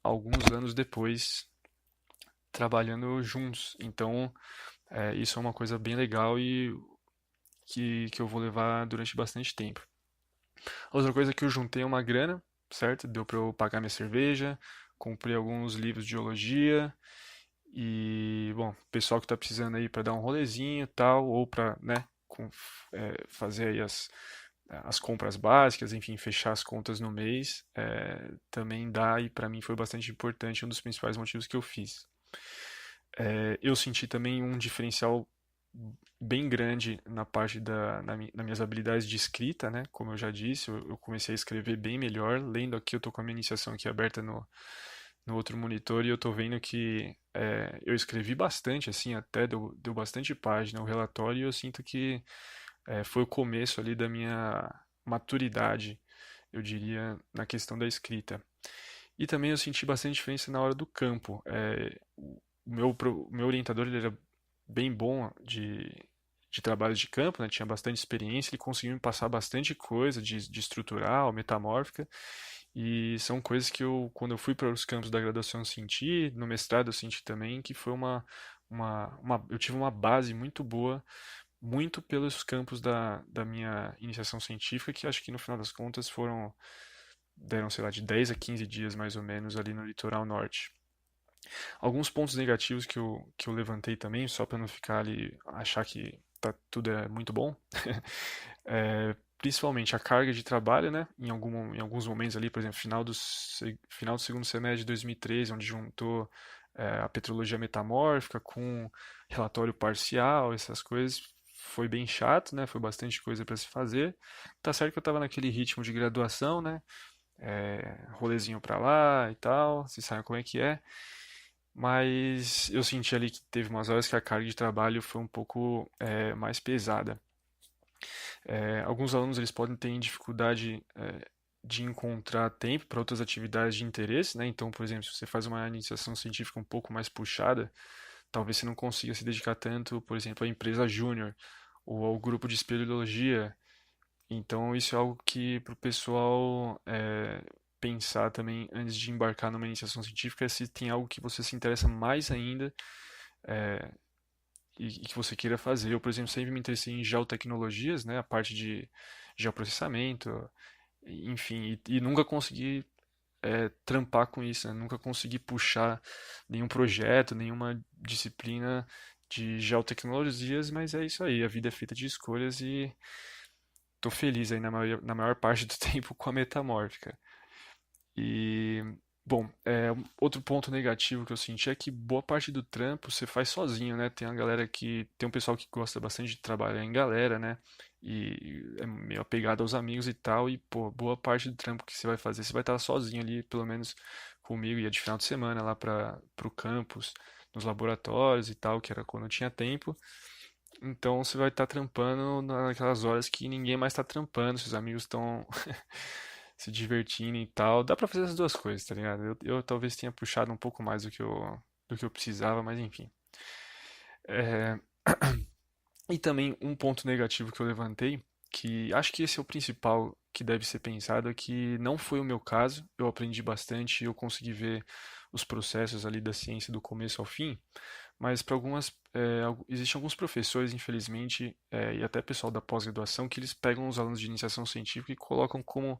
alguns anos depois, trabalhando juntos. Então, isso é uma coisa bem legal e que eu vou levar durante bastante tempo. Outra coisa é que eu juntei uma grana, certo? Deu para eu pagar minha cerveja, comprei alguns livros de geologia e, bom, pessoal que está precisando aí para dar um rolezinho e tal, ou para, né, fazer aí as compras básicas, enfim, fechar as contas no mês, também dá e para mim foi bastante importante, um dos principais motivos que eu fiz. Eu senti também um diferencial bem grande na parte nas minhas habilidades de escrita, né? Como eu já disse, eu comecei a escrever bem melhor. Lendo aqui, eu tô com a minha iniciação aqui aberta no outro monitor e eu tô vendo que eu escrevi bastante, assim, até deu bastante página o relatório e eu sinto que foi o começo ali da minha maturidade, eu diria, na questão da escrita. E também eu senti bastante diferença na hora do campo. O meu orientador ele era bem bom de trabalho de campo, né? Tinha bastante experiência, ele conseguiu me passar bastante coisa de estrutural, metamórfica, e são coisas que quando eu fui para os campos da graduação, eu senti, no mestrado eu senti também, que foi eu tive uma base muito boa, muito pelos campos da minha iniciação científica, que acho que no final das contas deram, sei lá, de 10 a 15 dias mais ou menos ali no litoral norte. Alguns pontos negativos que eu levantei também, só para não ficar ali, achar que tudo é muito bom, principalmente a carga de trabalho, né? Em alguns momentos ali, por exemplo, final do segundo semestre de 2013, onde juntou a petrologia metamórfica com relatório parcial, essas coisas, foi bem chato, né? Foi bastante coisa para se fazer. Tá certo que eu estava naquele ritmo de graduação, né? Rolezinho para lá e tal, vocês sabem como é que é. Mas eu senti ali que teve umas horas que a carga de trabalho foi um pouco mais pesada. Alguns alunos eles podem ter dificuldade de encontrar tempo para outras atividades de interesse, né? Então, por exemplo, se você faz uma iniciação científica um pouco mais puxada, talvez você não consiga se dedicar tanto, por exemplo, à empresa júnior ou ao grupo de espeleologia. Então, isso é algo que para o pessoal pensar também antes de embarcar numa iniciação científica é se tem algo que você se interessa mais ainda e que você queira fazer. Eu, por exemplo, sempre me interessei em geotecnologias, né, a parte de geoprocessamento, enfim, e nunca consegui trampar com isso, né? Nunca consegui puxar nenhum projeto, nenhuma disciplina de geotecnologias, mas é isso aí, a vida é feita de escolhas e tô feliz aí na maior parte do tempo com a metamórfica. E, bom, outro ponto negativo que eu senti é que boa parte do trampo você faz sozinho, né? Tem um pessoal que gosta bastante de trabalhar em galera, né? E é meio apegado aos amigos e tal, e, pô, boa parte do trampo que você vai fazer, você vai estar sozinho ali, pelo menos comigo, ia de final de semana lá para pro campus, nos laboratórios e tal, que era quando eu tinha tempo. Então você vai estar trampando naquelas horas que ninguém mais está trampando, seus amigos estão se divertindo e tal. Dá pra fazer as duas coisas, tá ligado? Eu talvez tenha puxado um pouco mais do que eu precisava, mas enfim. É, E também um ponto negativo que eu levantei, que acho que esse é o principal que deve ser pensado, é que não foi o meu caso. Eu aprendi bastante, eu consegui ver os processos ali da ciência do começo ao fim, mas para existem alguns professores, infelizmente, e até pessoal da pós-graduação, que eles pegam os alunos de iniciação científica e colocam como,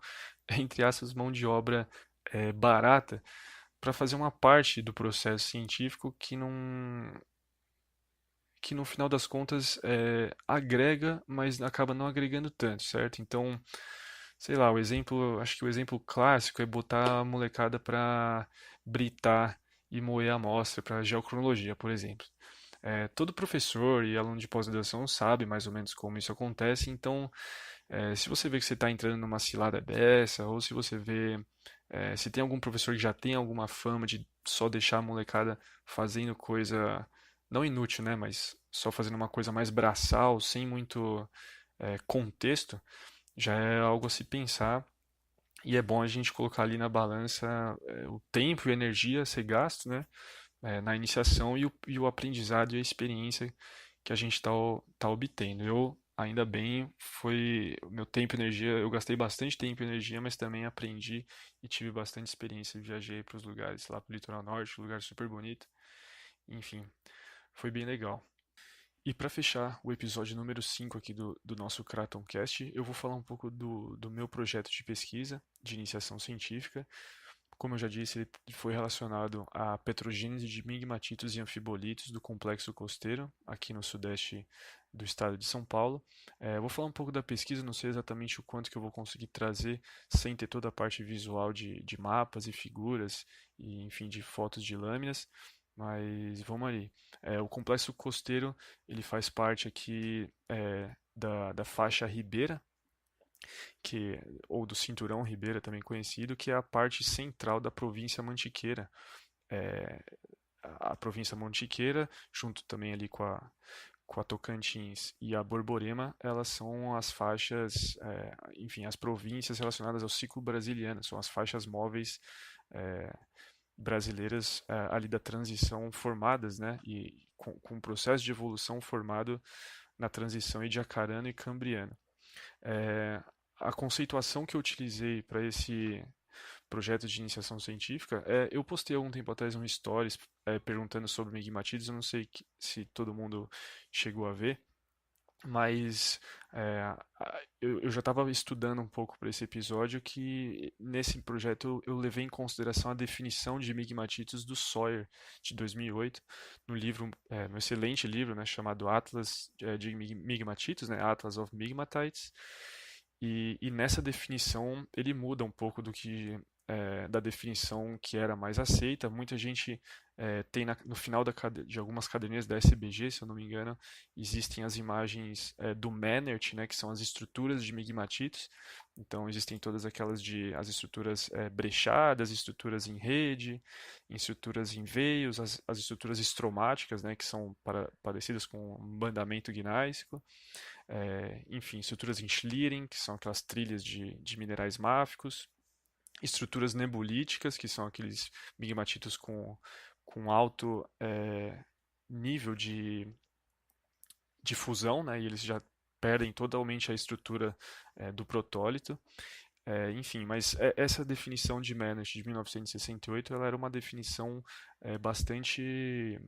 entre aspas, mão de obra barata para fazer uma parte do processo científico que no final das contas agrega, mas acaba não agregando tanto, certo? Então, sei lá, acho que o exemplo clássico é botar a molecada para britar e moer a amostra para geocronologia, por exemplo. Todo professor e aluno de pós-graduação sabe mais ou menos como isso acontece, então se você vê que você está entrando numa cilada dessa, ou se você vê se tem algum professor que já tem alguma fama de só deixar a molecada fazendo coisa, não inútil, né, mas só fazendo uma coisa mais braçal, sem muito contexto, já é algo a se pensar. E é bom a gente colocar ali na balança o tempo e a energia a ser gasto, né, na iniciação e o aprendizado e a experiência que a gente está tá obtendo. Eu Ainda bem, foi o meu tempo e energia. Eu gastei bastante tempo e energia, mas também aprendi e tive bastante experiência. Viajei para os lugares lá para o litoral norte, um lugar super bonito. Enfim, foi bem legal. E para fechar o episódio número 5 aqui do nosso Kratoncast, eu vou falar um pouco do meu projeto de pesquisa de iniciação científica. Como eu já disse, ele foi relacionado à petrogênese de migmatitos e anfibolitos do complexo costeiro, aqui no sudeste do estado de São Paulo. Vou falar um pouco da pesquisa, não sei exatamente o quanto que eu vou conseguir trazer sem ter toda a parte visual de mapas e figuras, e enfim, de fotos de lâminas, mas vamos ali. O complexo costeiro ele faz parte aqui da faixa ribeira, que, ou do Cinturão Ribeira, também conhecido, que é a parte central da província Mantiqueira. É, a província Mantiqueira, junto também ali com a Tocantins e a Borborema, elas são as faixas, enfim, as províncias relacionadas ao ciclo brasiliano, são as faixas móveis é, brasileiras ali da transição formadas, né, e com o processo de evolução formado na transição ediacarano e cambriano. É, a conceituação que eu utilizei para esse projeto de iniciação científica, eu postei há algum tempo atrás um stories perguntando sobre migmatides, eu não sei se todo mundo chegou a ver, mas eu já estava estudando um pouco para esse episódio que nesse projeto eu levei em consideração a definição de migmatitos do Sawyer de 2008 no livro, no excelente livro, né, chamado Atlas de Migmatitos, né, Atlas of Migmatites, e nessa definição ele muda um pouco da definição que era mais aceita. Muita gente tem no final de algumas caderneiras da SBG, se eu não me engano, existem as imagens do Mannert, né, que são as estruturas de migmatitos. Então existem todas aquelas as estruturas brechadas, estruturas em rede, estruturas em veios, as estruturas estromáticas, né, que são parecidas com um bandamento gnáisico. Enfim, estruturas em Schlieren, que são aquelas trilhas de minerais máficos, estruturas nebulíticas, que são aqueles migmatitos com alto nível de fusão, né, e eles já perdem totalmente a estrutura do protólito. Enfim, mas essa definição de Mannert de 1968 ela era uma definição bastante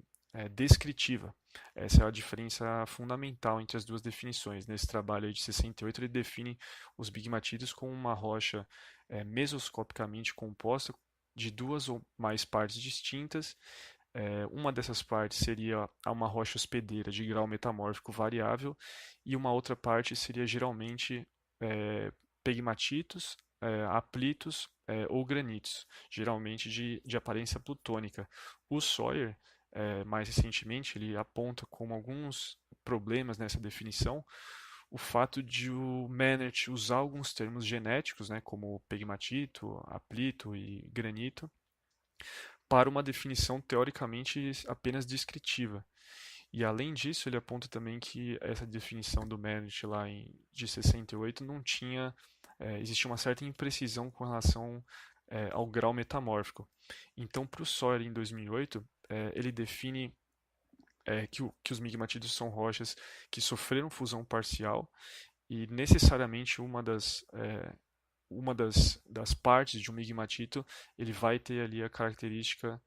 descritiva. Essa é a diferença fundamental entre as duas definições. Nesse trabalho aí de 68, ele define os bigmatitos como uma rocha mesoscopicamente composta de duas ou mais partes distintas. Uma dessas partes seria uma rocha hospedeira de grau metamórfico variável e uma outra parte seria geralmente pegmatitos, aplitos ou granitos, geralmente de aparência plutônica. O Sawyer, mais recentemente, ele aponta como alguns problemas nessa definição o fato de o Mannert usar alguns termos genéticos, né, como pegmatito, aplito e granito, para uma definição teoricamente apenas descritiva. E além disso, ele aponta também que essa definição do Mannert lá de 68 não tinha, existia uma certa imprecisão com relação ao grau metamórfico. Então, para o Sawyer em 2008, ele define que os migmatídeos são rochas que sofreram fusão parcial e necessariamente uma das partes de um migmatito ele vai ter ali a característica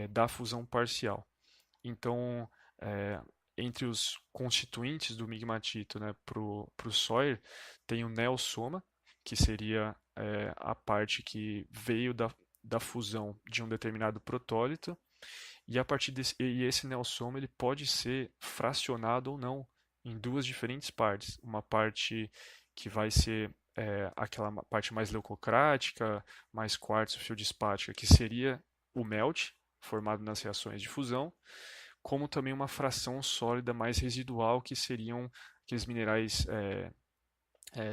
da fusão parcial. Então, é, entre os constituintes do migmatito, né, para o Sawyer, tem o neossoma, que seria a parte que veio da fusão de um determinado protólito, e a partir e esse neossoma ele pode ser fracionado ou não em duas diferentes partes. Uma parte que vai ser aquela parte mais leucocrática, mais quartzo feldspática, que seria o melt, formado nas reações de fusão, como também uma fração sólida mais residual, que seriam aqueles minerais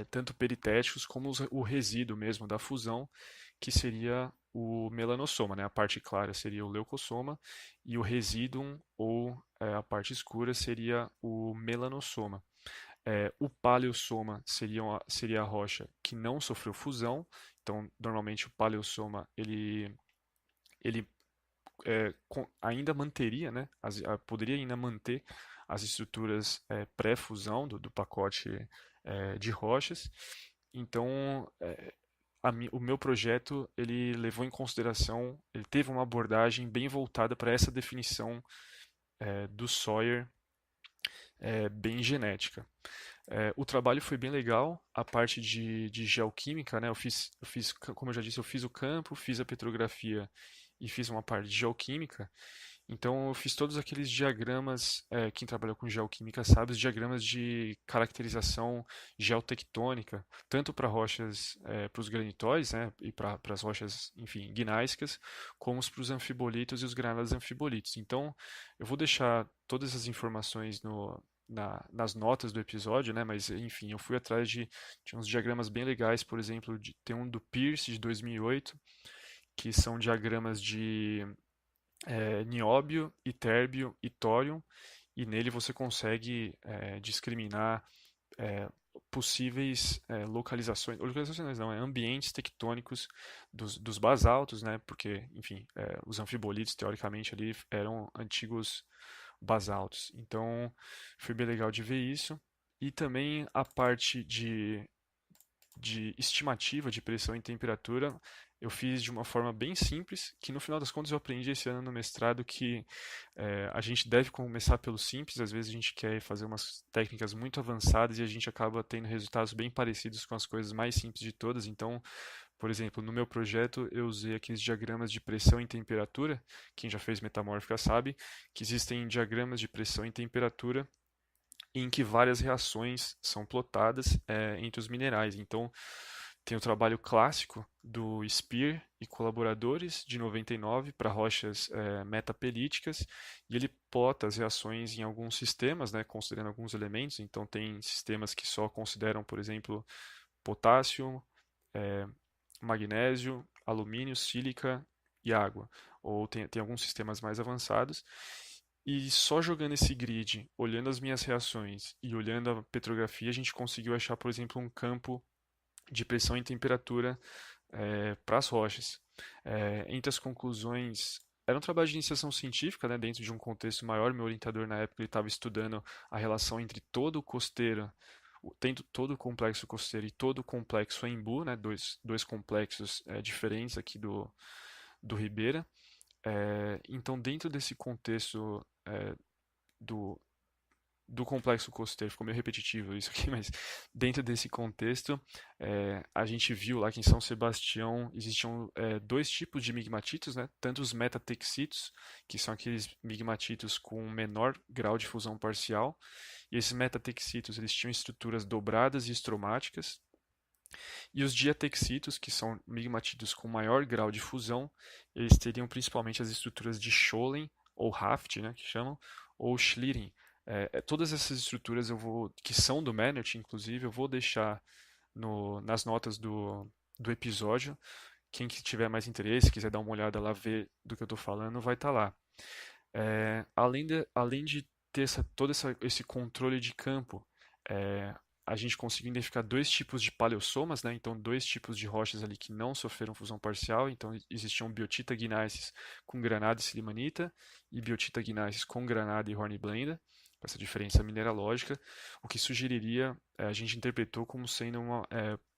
tanto peritéticos como o resíduo mesmo da fusão, que seria o melanossoma, né? A parte clara seria o leucossoma e o resíduo ou a parte escura seria o melanossoma. O paleossoma seria a rocha que não sofreu fusão, então normalmente o paleossoma ele ainda manteria, né, poderia ainda manter as estruturas pré-fusão do pacote de rochas. Então, o meu projeto ele levou em consideração, ele teve uma abordagem bem voltada para essa definição do Sawyer, bem genética. O trabalho foi bem legal, a parte de geoquímica, né? Como eu já disse, eu fiz o campo, fiz a petrografia e fiz uma parte de geoquímica. Então eu fiz todos aqueles diagramas, quem trabalha com geoquímica sabe, os diagramas de caracterização geotectônica, tanto para rochas, para os granitóides, né, e para as rochas, enfim, gnáissicas, como para os anfibolitos e os granadas anfibolitos. Então eu vou deixar todas essas informações nas notas do episódio, né? Mas enfim, eu fui atrás de uns diagramas bem legais, por exemplo, tem um do Pierce de 2008, que são diagramas de nióbio, itérbio e tório, e nele você consegue discriminar é, possíveis localizações não, ambientes tectônicos dos basaltos, né? Porque, enfim, os anfibolitos teoricamente ali eram antigos basaltos. Então, foi bem legal de ver isso. E também a parte de estimativa de pressão e temperatura, eu fiz de uma forma bem simples, que no final das contas eu aprendi esse ano no mestrado que a gente deve começar pelo simples, às vezes a gente quer fazer umas técnicas muito avançadas e a gente acaba tendo resultados bem parecidos com as coisas mais simples de todas, então, por exemplo, no meu projeto eu usei aqueles diagramas de pressão e temperatura, quem já fez metamórfica sabe que existem diagramas de pressão e temperatura em que várias reações são plotadas entre os minerais. Então, tem o trabalho clássico do Spear e colaboradores de 99 para rochas metapelíticas e ele plota as reações em alguns sistemas, né, considerando alguns elementos. Então, tem sistemas que só consideram, por exemplo, potássio, eh, magnésio, alumínio, sílica e água. Ou tem alguns sistemas mais avançados. E só jogando esse grid, olhando as minhas reações e olhando a petrografia, a gente conseguiu achar, por exemplo, um campo de pressão e temperatura para as rochas. Entre as conclusões, era um trabalho de iniciação científica, né, dentro de um contexto maior. Meu orientador na época ele estava estudando a relação entre todo o costeiro, tendo todo o complexo costeiro e todo o complexo Embu, né, dois complexos diferentes aqui do Ribeira. Então, dentro desse contexto do, do complexo costeiro, ficou meio repetitivo isso aqui, mas dentro desse contexto, a gente viu lá que em São Sebastião existiam dois tipos de migmatitos, né? Tanto os metatexitos, que são aqueles migmatitos com menor grau de fusão parcial, e esses metatexitos eles tinham estruturas dobradas e estromáticas, e os diatexitos, que são migmatitos com maior grau de fusão, eles teriam principalmente as estruturas de Scholem, ou Haft, né, que chamam, ou Schlieren. Todas essas estruturas que são do Mannert, inclusive, eu vou deixar nas notas do episódio. Quem que tiver mais interesse, quiser dar uma olhada lá, ver do que eu estou falando, vai estar lá. Além de ter esse controle de campo, é, a gente conseguiu identificar dois tipos de paleossomas, né? Então dois tipos de rochas ali que não sofreram fusão parcial. Então existiam biotita guinensis com granada e silimanita e biotita guinensis com granada e hornblenda, com essa diferença mineralógica, o que sugeriria, a gente interpretou como sendo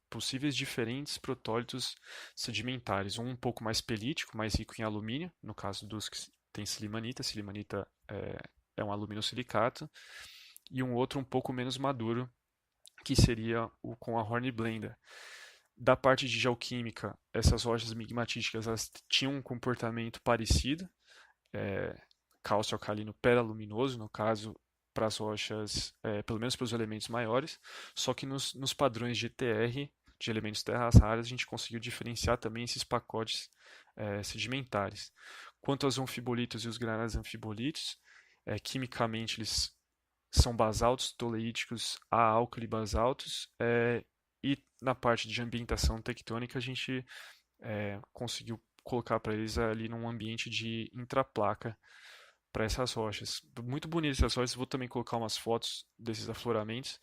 possíveis diferentes protólitos sedimentares, um pouco mais pelítico, mais rico em alumínio, no caso dos que tem silimanita. Silimanita é um aluminosilicato, e um outro um pouco menos maduro, que seria o com a hornblenda. Da parte de geoquímica, essas rochas migmatíticas elas tinham um comportamento parecido, cálcio alcalino peraluminoso, no caso, para as rochas, pelo menos para os elementos maiores, só que nos padrões de ETR, de elementos terras raras, a gente conseguiu diferenciar também esses pacotes sedimentares. Quanto aos anfibolitos e os granadas anfibolitos, quimicamente eles são basaltos toleíticos a álcali-basaltos, e na parte de ambientação tectônica a gente conseguiu colocar para eles ali num ambiente de intraplaca para essas rochas. Muito bonitas essas rochas, vou também colocar umas fotos desses afloramentos.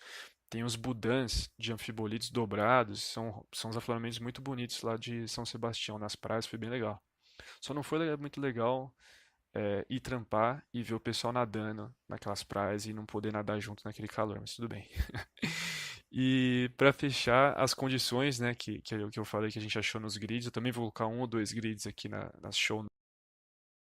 Tem os budãs de anfibolitos dobrados, são uns afloramentos muito bonitos lá de São Sebastião, nas praias, foi bem legal. Só não foi muito legal ir trampar e ver o pessoal nadando naquelas praias e não poder nadar junto naquele calor, mas tudo bem. E para fechar, as condições, né, que eu falei que a gente achou nos grids, eu também vou colocar um ou dois grids aqui nas show